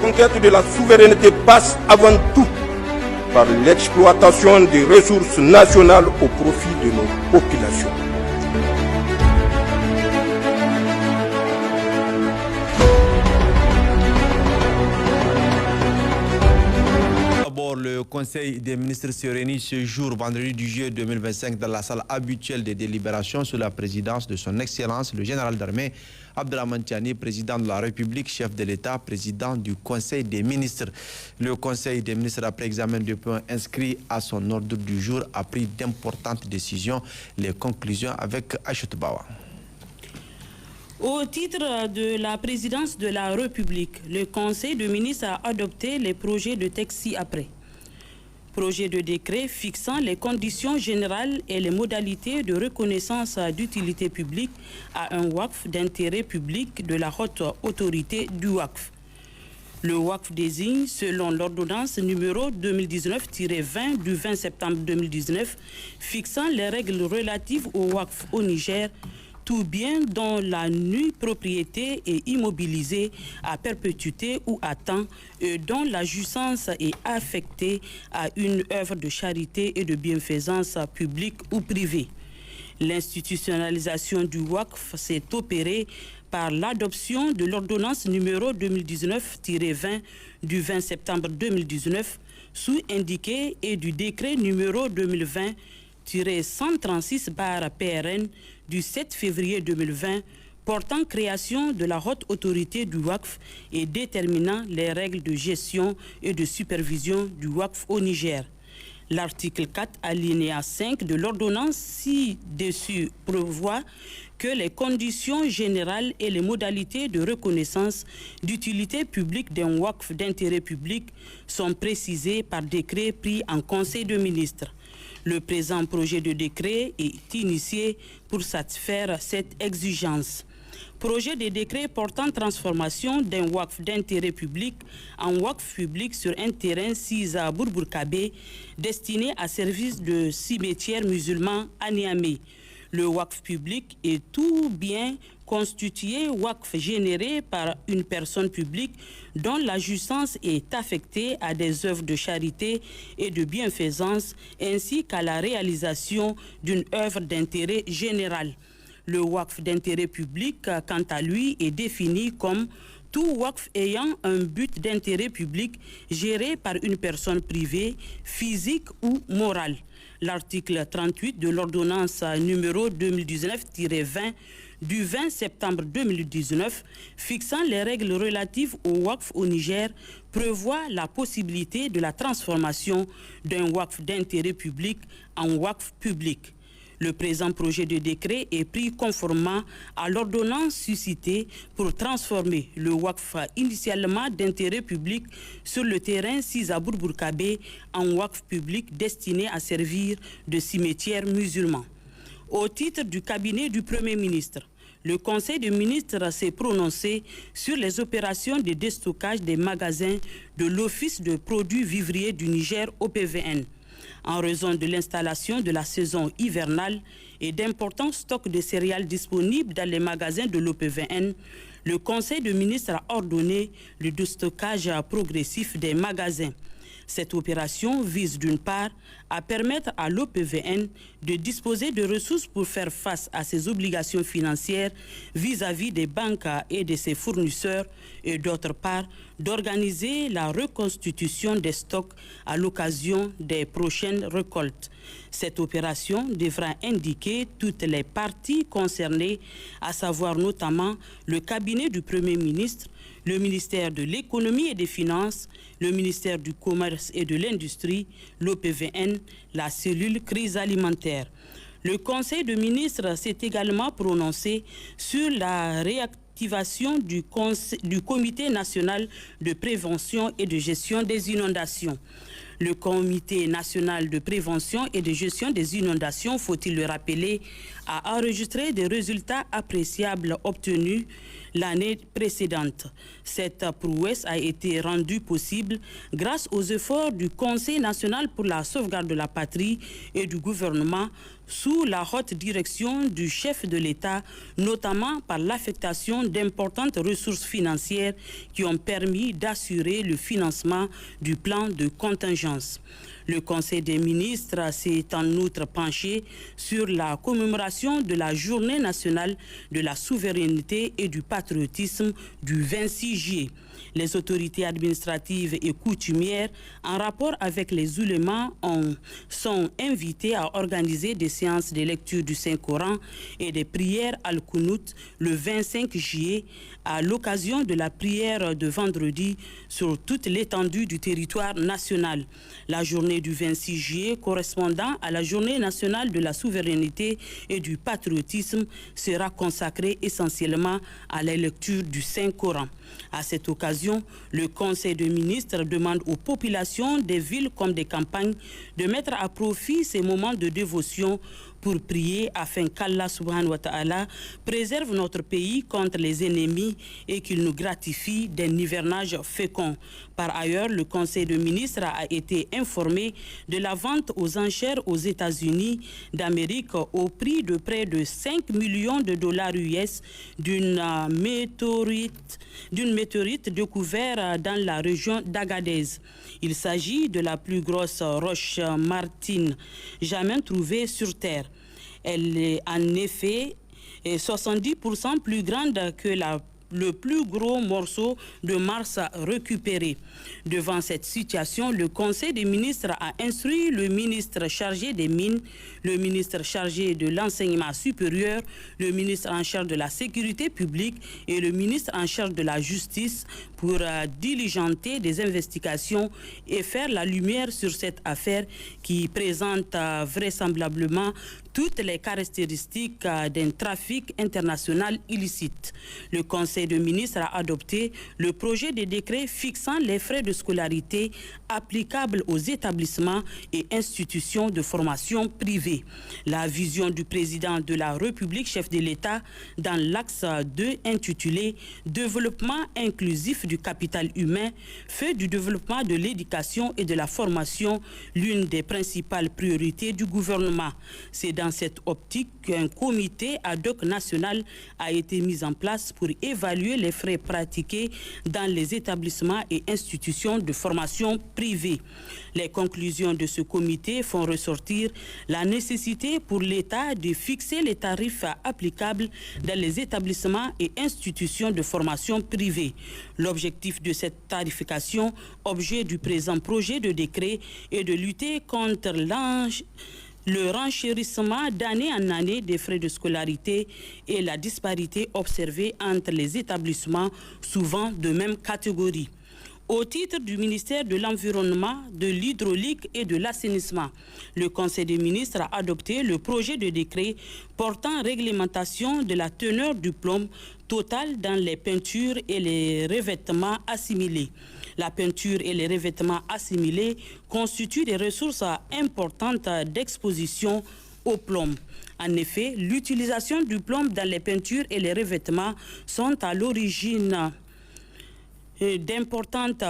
conquête de la souveraineté passe avant tout par l'exploitation des ressources nationales au profit de nos populations. Le Conseil des ministres se réunit ce jour, vendredi du juillet 2025, dans la salle habituelle des délibérations sous la présidence de son Excellence, le général d'armée Abdrahmane Tiani, président de la République, chef de l'État, président du Conseil des ministres. Le Conseil des ministres, après examen de points inscrits à son ordre du jour, a pris d'importantes décisions. Les conclusions avec Aïchatou Bawa. Au titre de la présidence de la République, le Conseil des ministres a adopté les projets de texte ci-après. Projet de décret fixant les conditions générales et les modalités de reconnaissance d'utilité publique à un WACF d'intérêt public de la haute autorité du WACF. Le WACF désigne, selon l'ordonnance numéro 2019-20 du 20 septembre 2019, fixant les règles relatives au WACF au Niger, tout bien dont la nue propriété est immobilisée à perpétuité ou à temps et dont la jouissance est affectée à une œuvre de charité et de bienfaisance publique ou privée. L'institutionnalisation du WACF s'est opérée par l'adoption de l'ordonnance numéro 2019-20 du 20 septembre 2019 sous-indiquée et du décret numéro 2020-136/PRN du 7 février 2020 portant création de la haute autorité du WACF et déterminant les règles de gestion et de supervision du WACF au Niger. L'article 4, alinéa 5 de l'ordonnance ci-dessus prévoit que les conditions générales et les modalités de reconnaissance d'utilité publique d'un WACF d'intérêt public sont précisées par décret pris en Conseil de ministres. Le présent projet de décret est initié pour satisfaire cette exigence. Projet de décret portant transformation d'un WACF d'intérêt public en WACF public sur un terrain sis à Bourbourkabé destiné à service de cimetière musulman à Niamey. Le WACF public est tout bien constitué WACF généré par une personne publique dont la jouissance est affectée à des œuvres de charité et de bienfaisance ainsi qu'à la réalisation d'une œuvre d'intérêt général. Le WACF d'intérêt public, quant à lui, est défini comme tout WACF ayant un but d'intérêt public géré par une personne privée, physique ou morale. L'article 38 de l'ordonnance numéro 2019-20 du 20 septembre 2019 fixant les règles relatives au WACF au Niger prévoit la possibilité de la transformation d'un WACF d'intérêt public en WACF public. Le présent projet de décret est pris conformément à l'ordonnance suscitée pour transformer le WACF initialement d'intérêt public sur le terrain sis à Bourbourkabé en WACF public destiné à servir de cimetière musulman. Au titre du cabinet du Premier ministre, le Conseil des ministres s'est prononcé sur les opérations de déstockage des magasins de l'Office de produits vivriers du Niger OPVN. En raison de l'installation de la saison hivernale et d'importants stocks de céréales disponibles dans les magasins de l'OPVN, le Conseil des ministres a ordonné le déstockage progressif des magasins. Cette opération vise d'une part à permettre à l'OPVN de disposer de ressources pour faire face à ses obligations financières vis-à-vis des banques et de ses fournisseurs et d'autre part d'organiser la reconstitution des stocks à l'occasion des prochaines récoltes. Cette opération devra indiquer toutes les parties concernées, à savoir notamment le cabinet du Premier ministre, le ministère de l'Économie et des Finances, le ministère du Commerce et de l'Industrie, l'OPVN, la cellule crise alimentaire. Le Conseil des ministres s'est également prononcé sur la réactivation du Comité national de prévention et de gestion des inondations. Le Comité national de prévention et de gestion des inondations, faut-il le rappeler, a enregistré des résultats appréciables obtenus l'année précédente. Cette prouesse a été rendue possible grâce aux efforts du Conseil national pour la sauvegarde de la patrie et du gouvernement, sous la haute direction du chef de l'État, notamment par l'affectation d'importantes ressources financières qui ont permis d'assurer le financement du plan de contingence. Le Conseil des ministres s'est en outre penché sur la commémoration de la Journée nationale de la souveraineté et du patriotisme du 26 juillet. Les autorités administratives et coutumières, en rapport avec les oulémas, sont invitées à organiser des séances de lecture du Saint-Coran et des prières al-Qunut le 25 juillet à l'occasion de la prière de vendredi sur toute l'étendue du territoire national. La journée du 26 juillet, correspondant à la Journée nationale de la souveraineté et du patriotisme, sera consacrée essentiellement à la lecture du Saint-Coran. À cette occasion, le Conseil des ministres demande aux populations des villes comme des campagnes de mettre à profit ces moments de dévotion pour prier afin qu'Allah subhanahu wa ta'ala préserve notre pays contre les ennemis et qu'il nous gratifie d'un hivernage fécond. Par ailleurs, le Conseil des ministres a été informé de la vente aux enchères aux États-Unis d'Amérique au prix de près de 5 millions de dollars US d'une météorite découverte dans la région d'Agadez. Il s'agit de la plus grosse roche martine jamais trouvée sur Terre. Elle est en effet 70% plus grande que le plus gros morceau de Mars récupéré. Devant cette situation, le Conseil des ministres a instruit le ministre chargé des Mines, le ministre chargé de l'Enseignement supérieur, le ministre en charge de la Sécurité publique et le ministre en charge de la Justice pour diligenter des investigations et faire la lumière sur cette affaire qui présente vraisemblablement toutes les caractéristiques d'un trafic international illicite. Le Conseil des ministres a adopté le projet de décret fixant les frais de scolarité applicables aux établissements et institutions de formation privée. La vision du président de la République, chef de l'État, dans l'axe 2 intitulé « Développement inclusif du capital humain » fait du développement de l'éducation et de la formation l'une des principales priorités du gouvernement. C'est dans cette optique qu'un comité ad hoc national a été mis en place pour évaluer les frais pratiqués dans les établissements et institutions de formation privée. Les conclusions de ce comité font ressortir la nécessité pour l'État de fixer les tarifs applicables dans les établissements et institutions de formation privée. L'objectif de cette tarification, objet du présent projet de décret, est de lutter contre le renchérissement d'année en année des frais de scolarité et la disparité observée entre les établissements, souvent de même catégorie. Au titre du ministère de l'Environnement, de l'Hydraulique et de l'Assainissement, le Conseil des ministres a adopté le projet de décret portant réglementation de la teneur du plomb total dans les peintures et les revêtements assimilés. La peinture et les revêtements assimilés constituent des ressources importantes d'exposition au plomb. En effet, l'utilisation du plomb dans les peintures et les revêtements sont à l'origine d'importantes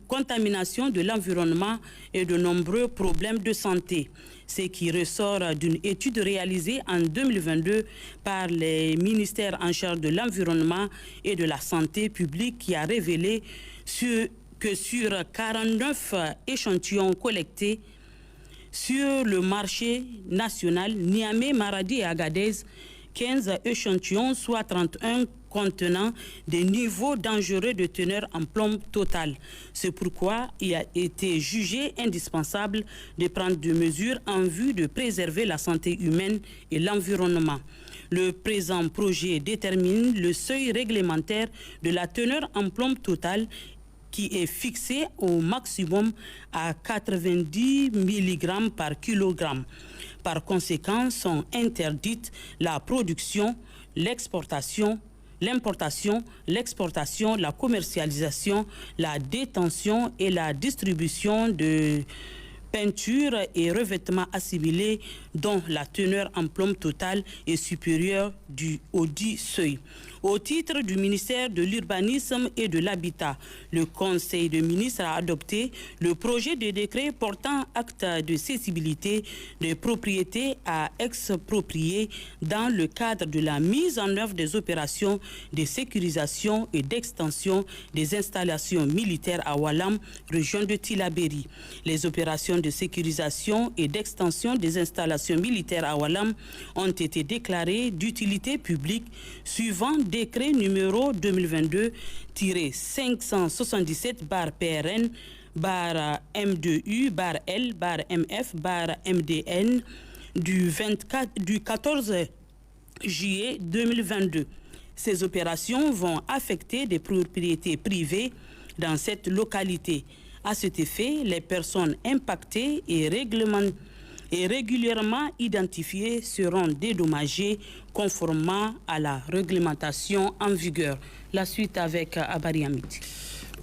contaminations de l'environnement et de nombreux problèmes de santé. Ce qui ressort d'une étude réalisée en 2022 par les ministères en charge de l'environnement et de la santé publique qui a révélé que sur 49 échantillons collectés sur le marché national, Niamey, Maradi et Agadez, 15 échantillons, soit 31 contenant des niveaux dangereux de teneur en plomb total. C'est pourquoi il a été jugé indispensable de prendre des mesures en vue de préserver la santé humaine et l'environnement. Le présent projet détermine le seuil réglementaire de la teneur en plomb total qui est fixé au maximum à 90 mg par kilogramme. Par conséquent, sont interdites la production, l'importation, l'exportation, la commercialisation, la détention et la distribution de peintures et revêtements assimilés dont la teneur en plomb total est supérieure au dit seuil. Au titre du ministère de l'Urbanisme et de l'Habitat, le Conseil des ministres a adopté le projet de décret portant acte de cessibilité des propriétés à exproprier dans le cadre de la mise en œuvre des opérations de sécurisation et d'extension des installations militaires à Walam, région de Tillabéri. Les opérations de sécurisation et d'extension des installations militaires à Walam ont été déclarées d'utilité publique suivant décret numéro 2022-577/PRN /M2U/L/MF/MDN du 14 juillet 2022. Ces opérations vont affecter des propriétés privées dans cette localité. À cet effet, les personnes impactées et régulièrement identifiées seront dédommagées conformément à la réglementation en vigueur. La suite avec Abari Hamid.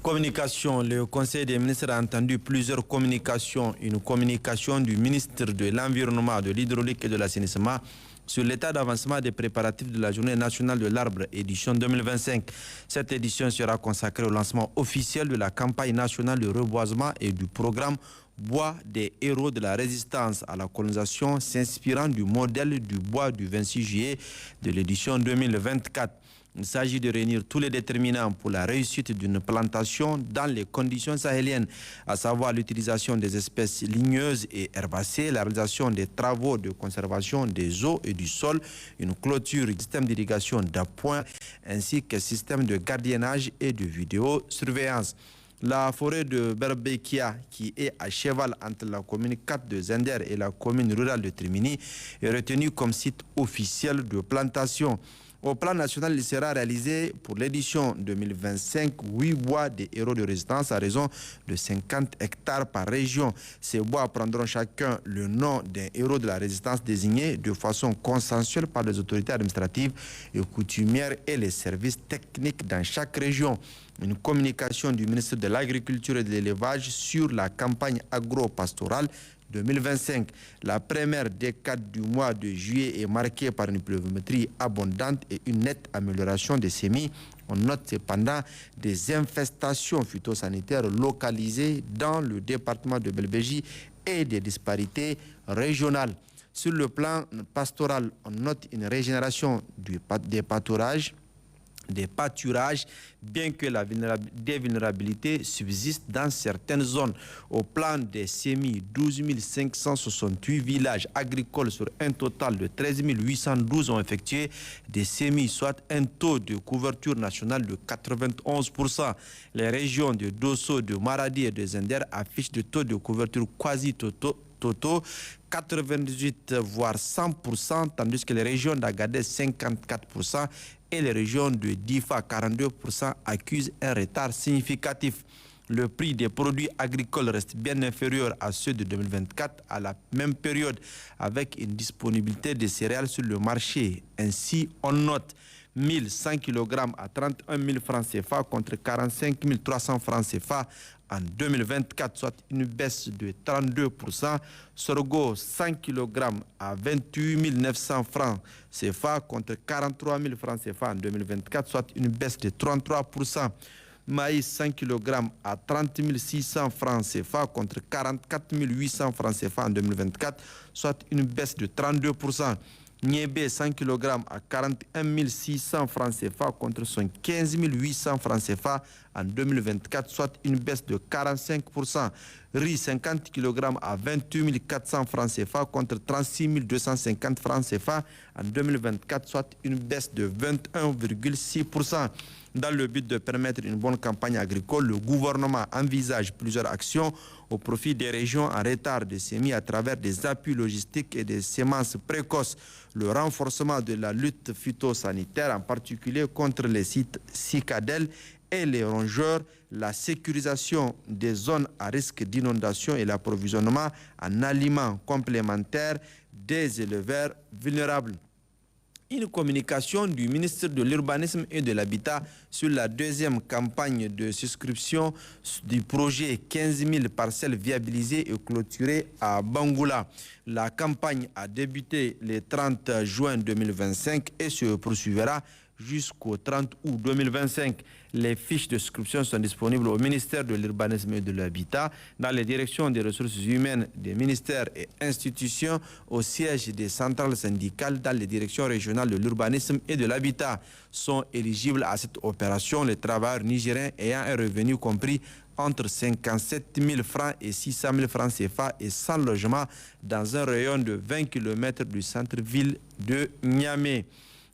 Communication. Le Conseil des ministres a entendu plusieurs communications. Une communication du ministre de l'Environnement, de l'Hydraulique et de l'Assainissement sur l'état d'avancement des préparatifs de la Journée nationale de l'arbre, édition 2025. Cette édition sera consacrée au lancement officiel de la campagne nationale de reboisement et du programme Bois des héros de la résistance à la colonisation, s'inspirant du modèle du bois du 26 juillet de l'édition 2024. Il s'agit de réunir tous les déterminants pour la réussite d'une plantation dans les conditions sahéliennes, à savoir l'utilisation des espèces ligneuses et herbacées, la réalisation des travaux de conservation des eaux et du sol, une clôture, un système d'irrigation d'appoint, ainsi qu'un système de gardiennage et de vidéosurveillance. La forêt de Berbekia, qui est à cheval entre la commune 4 de Zender et la commune rurale de Trimini, est retenue comme site officiel de plantation. Au plan national, il sera réalisé pour l'édition 2025 8 bois des héros de résistance à raison de 50 hectares par région. Ces bois prendront chacun le nom d'un héros de la résistance désigné de façon consensuelle par les autorités administratives et coutumières et les services techniques dans chaque région. Une communication du ministre de l'Agriculture et de l'Élevage sur la campagne agro-pastorale 2025. La première décade du mois de juillet est marquée par une pluviométrie abondante et une nette amélioration des semis. On note cependant des infestations phytosanitaires localisées dans le département de Belbéji et des disparités régionales. Sur le plan pastoral, on note une régénération des pâturages, bien que des vulnérabilités subsistent dans certaines zones. Au plan des semis, 12 568 villages agricoles sur un total de 13 812 ont effectué des semis, soit un taux de couverture nationale de 91%. Les régions de Dosso, de Maradi et de Zender affichent des taux de couverture quasi-totaux, 98 voire 100%, tandis que les régions d'Agadez 54% et les régions de Difa 42% accusent un retard significatif. Le prix des produits agricoles reste bien inférieur à ceux de 2024 à la même période, avec une disponibilité de céréales sur le marché. Ainsi, on note 1100 kg à 31 000 francs CFA contre 45 300 francs CFA en 2024, soit une baisse de 32%. Sorgho, 100 kg à 28 900 francs CFA contre 43 000 francs CFA en 2024, soit une baisse de 33%. Maïs 100 kg à 30 600 francs CFA contre 44 800 francs CFA en 2024, soit une baisse de 32%. Niébé 100 kg à 41 600 francs CFA contre 15 800 francs CFA en 2024, soit une baisse de 45%. Riz 50 kg à 28 400 francs CFA contre 36 250 francs CFA en 2024, soit une baisse de 21,6%. Dans le but de permettre une bonne campagne agricole, le gouvernement envisage plusieurs actions au profit des régions en retard de semis à travers des appuis logistiques et des semences précoces, le renforcement de la lutte phytosanitaire, en particulier contre les cicadelles et les rongeurs, la sécurisation des zones à risque d'inondation et l'approvisionnement en aliments complémentaires des éleveurs vulnérables. Une communication du ministre de l'Urbanisme et de l'Habitat sur la deuxième campagne de souscription du projet 15 000 parcelles viabilisées et clôturées à Bangoula. La campagne a débuté le 30 juin 2025 et se poursuivra jusqu'au 30 août 2025. Les fiches de souscription sont disponibles au ministère de l'Urbanisme et de l'Habitat, dans les directions des ressources humaines des ministères et institutions, au siège des centrales syndicales, dans les directions régionales de l'urbanisme et de l'habitat. Sont éligibles à cette opération les travailleurs nigériens ayant un revenu compris entre 57 000 francs et 600 000 francs CFA et sans logement dans un rayon de 20 km du centre-ville de Niamey.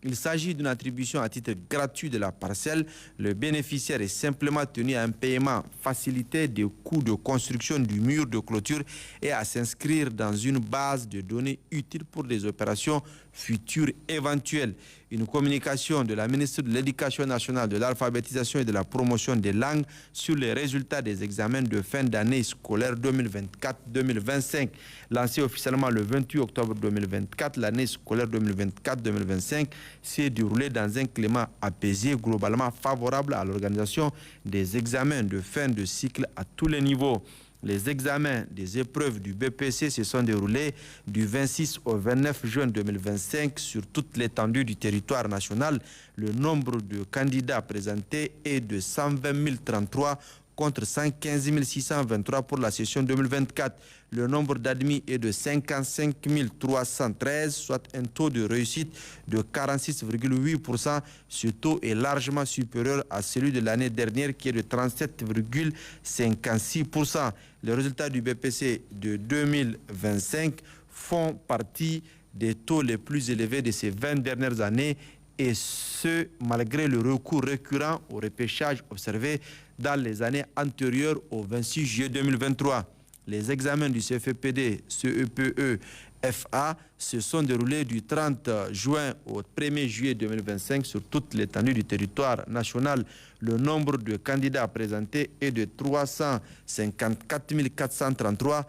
Il s'agit d'une attribution à titre gratuit de la parcelle. Le bénéficiaire est simplement tenu à un paiement facilité des coûts de construction du mur de clôture et à s'inscrire dans une base de données utile pour des opérations futures éventuelles. Une communication de la ministre de l'Éducation nationale, de l'alphabétisation et de la promotion des langues sur les résultats des examens de fin d'année scolaire 2024-2025. Lancée officiellement le 28 octobre 2024, l'année scolaire 2024-2025 s'est déroulée dans un climat apaisé, globalement favorable à l'organisation des examens de fin de cycle à tous les niveaux. Les examens des épreuves du BPC se sont déroulés du 26 au 29 juin 2025 sur toute l'étendue du territoire national. Le nombre de candidats présentés est de 120 033 contre 115 623 pour la session 2024. Le nombre d'admis est de 55 313, soit un taux de réussite de 46,8%. Ce taux est largement supérieur à celui de l'année dernière qui est de 37,56%. Les résultats du BPC de 2025 font partie des taux les plus élevés de ces 20 dernières années, et ce, malgré le recours récurrent au repêchage observé dans les années antérieures au 26 juillet 2023. Les examens du CFEPD, CEPE, FA se sont déroulés du 30 juin au 1er juillet 2025 sur toute l'étendue du territoire national. Le nombre de candidats présentés est de 354 433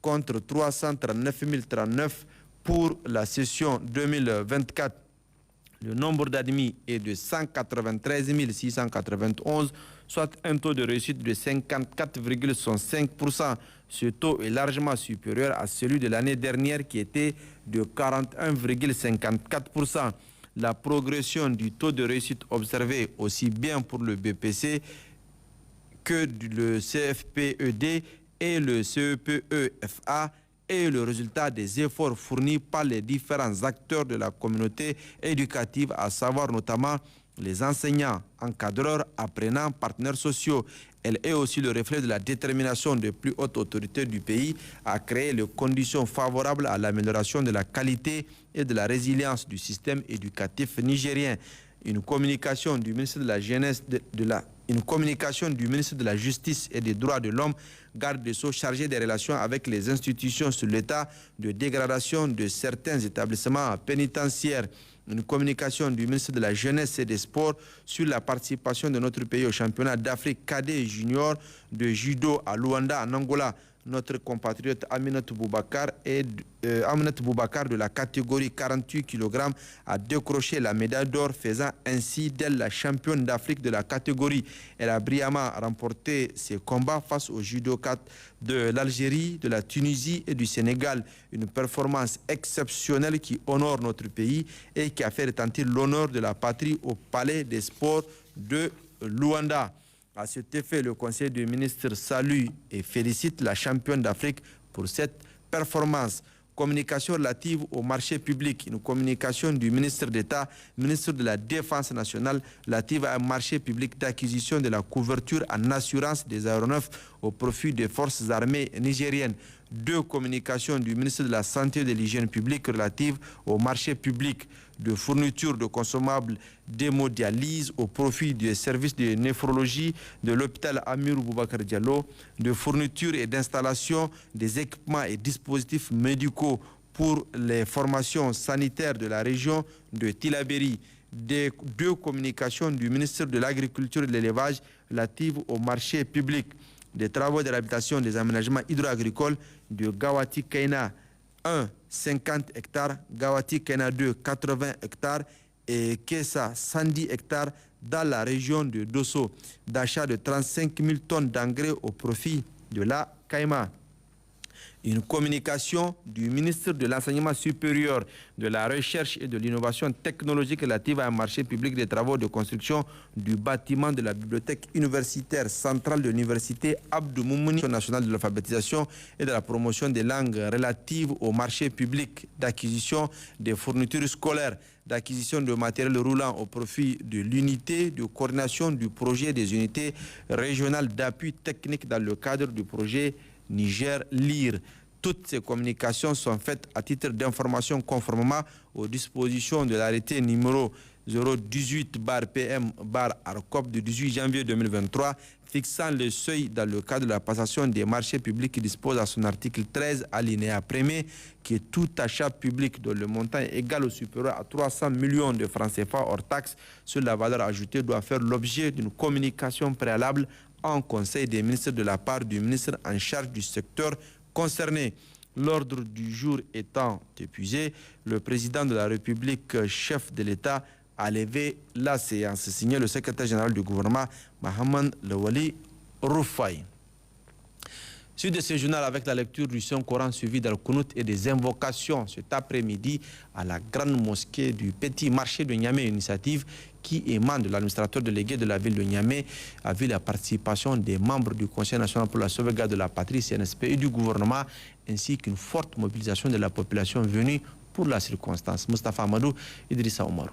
contre 339 039 pour la session 2024. Le nombre d'admis est de 193 691, soit un taux de réussite de 54,65%. Ce taux est largement supérieur à celui de l'année dernière qui était de 41,54%. La progression du taux de réussite observé aussi bien pour le BPC que le CFPED et le CEPE-FA est le résultat des efforts fournis par les différents acteurs de la communauté éducative, à savoir notamment les enseignants, encadreurs, apprenants, partenaires sociaux. Elle est aussi le reflet de la détermination des plus hautes autorités du pays à créer les conditions favorables à l'amélioration de la qualité et de la résilience du système éducatif nigérien. Une communication du ministre de la Jeunesse, une communication du ministre de la Justice et des Droits de l'Homme, garde des Sceaux chargé des relations avec les institutions sur l'état de dégradation de certains établissements pénitentiaires. Une communication du ministre de la Jeunesse et des Sports sur la participation de notre pays au championnat d'Afrique cadet et junior de judo à Luanda, en Angola. Notre compatriote Aminatou Boubacar de la catégorie 48 kg a décroché la médaille d'or, faisant ainsi d'elle la championne d'Afrique de la catégorie. Elle a brillamment remporté ses combats face aux judokas de l'Algérie, de la Tunisie et du Sénégal. Une performance exceptionnelle qui honore notre pays et qui a fait retentir l'honneur de la patrie au Palais des Sports de Luanda. À cet effet, le Conseil des ministres salue et félicite la championne d'Afrique pour cette performance. Communication relative au marché public. Une communication du ministre d'État, ministre de la Défense nationale, relative à un marché public d'acquisition de la couverture en assurance des aéronefs au profit des forces armées nigériennes. 2 communications du ministre de la Santé et de l'Hygiène publique relatives au marché public de fourniture de consommables d'hémodialyse au profit des services de néphrologie de l'hôpital Amirou Boubacar Diallo, de fourniture et d'installation des équipements et dispositifs médicaux pour les formations sanitaires de la région de Tillabéri. Des 2 communications du ministre de l'Agriculture et de l'Élevage relatives au marché public, des travaux de réhabilitation des aménagements hydro-agricoles de Gawati Kaina 1, 50 hectares, Gawati Kena 2, 80 hectares et Kessa, 110 hectares dans la région de Dosso, d'achat de 35 000 tonnes d'engrais au profit de la Caïma. Une communication du ministre de l'Enseignement supérieur, de la Recherche et de l'Innovation technologique relative à un marché public des travaux de construction du bâtiment de la bibliothèque universitaire centrale de l'université Abdou Moumouni nationale de l'alphabétisation et de la promotion des langues relatives au marché public d'acquisition des fournitures scolaires, d'acquisition de matériel roulant au profit de l'unité de coordination du projet des unités régionales d'appui technique dans le cadre du projet Niger-Lire. Toutes ces communications sont faites à titre d'information conformément aux dispositions de l'arrêté numéro 018-PM-ARCOP du 18 janvier 2023 fixant le seuil dans le cadre de la passation des marchés publics qui dispose à son article 13 alinéa 1er que tout achat public dont le montant est égal ou supérieur à 300 millions de francs CFA hors taxe sur la valeur ajoutée doit faire l'objet d'une communication préalable en Conseil des ministres de la part du ministre en charge du secteur concerné. L'ordre du jour étant épuisé, le président de la République, chef de l'État, a levé la séance. Signé le secrétaire général du gouvernement, Mohamed Lawali Roufaï. Suite de ce journal avec la lecture du Saint-Coran suivi d'Al-Qunut et des invocations cet après-midi à la grande mosquée du Petit Marché de Niamey, initiative qui émane de l'administrateur délégué de la ville de Niamey, a vu la participation des membres du Conseil national pour la sauvegarde de la patrie, CNSP, et du gouvernement, ainsi qu'une forte mobilisation de la population venue pour la circonstance. Mustafa Amadou, Idrissa Omarou.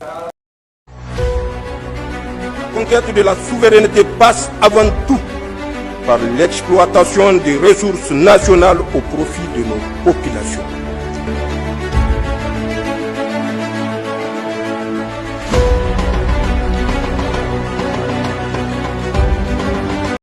La conquête de la souveraineté passe avant tout par l'exploitation des ressources nationales au profit de nos populations.